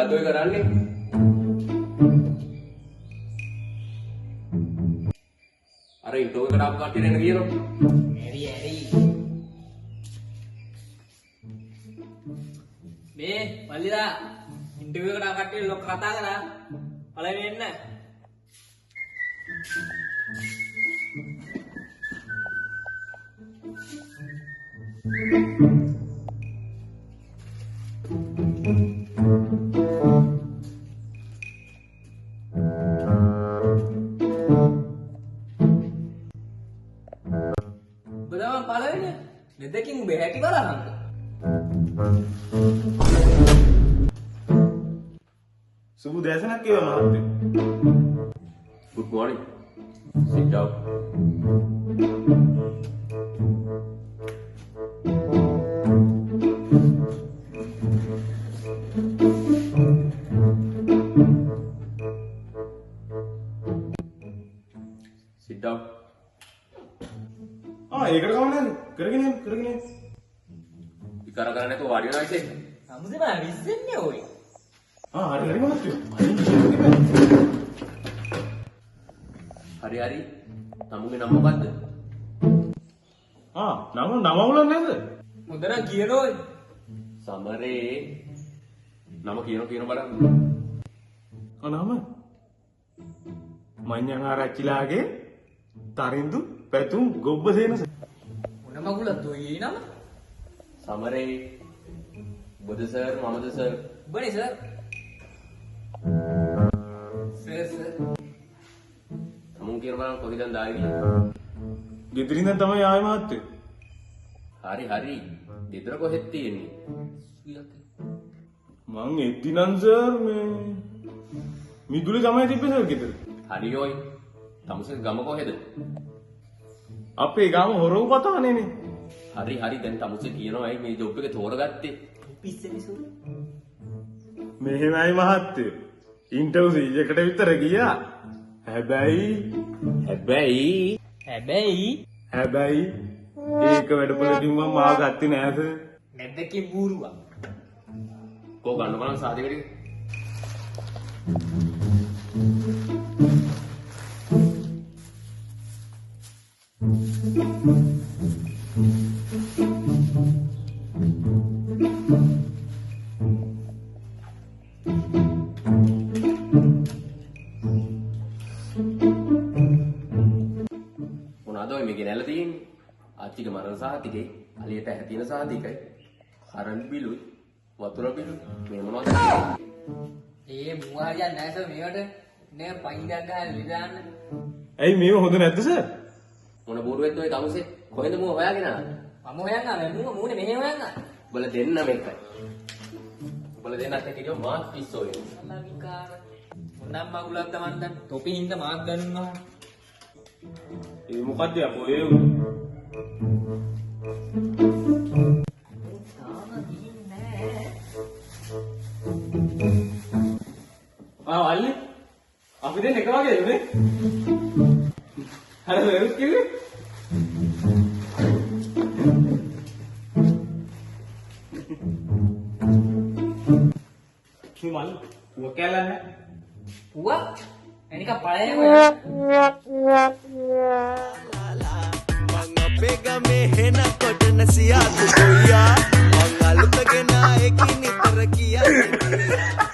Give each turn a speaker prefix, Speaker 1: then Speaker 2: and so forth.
Speaker 1: මොකද්ද ඔය කරන්නේ? අර ඉන්ටර්වයුව එකට ආපු කට්ටියට එන්න කියනවා.
Speaker 2: ඇරි. මේ මල්ලිලා ඉන්ටර්විව් එකට ආපු කට්ටිය ලොක් කතා කරා. පළවෙනි එන්න. බදම පළවෙනි දෙදකින් උඹ හැටි බලන්න.
Speaker 3: සුබ දැසනක් කියනවා මහත්තයෝ.
Speaker 1: Good morning. Sit down. Sit down.
Speaker 3: ඒකට කවන්නේ කරගෙන යන්න.
Speaker 1: විකාර කරන්නේ නැතුව වාඩි වෙනවා ඉතින්.
Speaker 2: සමුදේ බා විශ්ෙන්නේ ඔය.
Speaker 3: හරි මහත්තයෝ.
Speaker 1: හරි. තමුගේ නම මොකද්ද?
Speaker 3: නම අවුලක් නැද්ද?
Speaker 2: මුදර කියනෝයි.
Speaker 1: සමරේ නම කියන බලන්න.
Speaker 3: නම මඤ්ඤං ආරච්චිලාගේ තරින්දු පැතුම් ගොබ්බ සේනස.
Speaker 2: මොන මගුලක්ද ඔය නම?
Speaker 1: සමරේ බුද සර් මමද සර්.
Speaker 2: බනේ සර්. සර්.
Speaker 1: තමුන් කියන බලන්න කොහෙද දාන්නේ?
Speaker 3: ගෙදරින් දැන් තමයි ආවේ මහත්තයෝ.
Speaker 1: හරි. ගෙදර කොහෙද තියෙන්නේ?
Speaker 3: මං එද්දිනම් සර් මේ මිදුලේ තමයි තිබ්බේ සර් ගෙදර.
Speaker 1: හරි ඔයි. තමුසේ ගම කොහෙද?
Speaker 3: අපේ ගම හොරව පතානේනේ.
Speaker 1: හරි. දැන් තමුසේ කියනවා ඇයි මේ ජොබ් එක තෝරගත්තේ?
Speaker 2: පිස්සෙනි සර්.
Speaker 3: මෙහෙමයි මහත්තයෝ. ඉන්ටර්විව් එකට විතර ගියා. හැබැයි ඒක වැඩපොලකින් මම මාව ගත්තේ නෑ සර්.
Speaker 2: නැද්දකින් බූරුවා.
Speaker 1: කෝ ගන්න බලන්න සාධකෙට. මොනවාද ඔය මේකේ නැල තියෙන්නේ? ආච්චිගේ මරණ සාතිකේ, අලියට හැතින සාතිකයි, කරන්ට් බිලුයි, වතුර බිලුයි. මේ මොනවද?
Speaker 2: ඒ මුවාරියක් නැහැ සර් මේවට නේ පයින්ඩක් ගහලා ලිදාන්න.
Speaker 3: ඇයි මේව හොඳ නැද්ද සර්?
Speaker 1: මොන බෝරුවෙක්ද ඔය තමුසේ? කොහෙන්ද මුව හොයාගෙන ආවේ?
Speaker 2: මම හොයන්න ආවේ මූණේ මෙහෙ හොයන්න.
Speaker 1: උඹලා දෙන්නම එකයි. උඹලා දෙන්නත් එක්ක ගියොත් මාත් පිස්සෝ වෙනවා.
Speaker 2: අල්ලා විකාර. මොනම් මගුලක් තමන් දැන් තොපි හින්දා මාක් ගන්නවා.
Speaker 3: ඒ මොකද්ද අපෝ ඒ අල්ලි අපි දැන් එක වගේ නේ. හරි වෙරුත් කිව්වේ. මල් පුව කැලලා නැහැ.
Speaker 2: පුව එනික පළේ හොයන්න.
Speaker 4: මං අපේ ගමේ හෙන කොටන සියාතු කොයියා මං අලුතගෙන එකින් නිතර කියන්නේ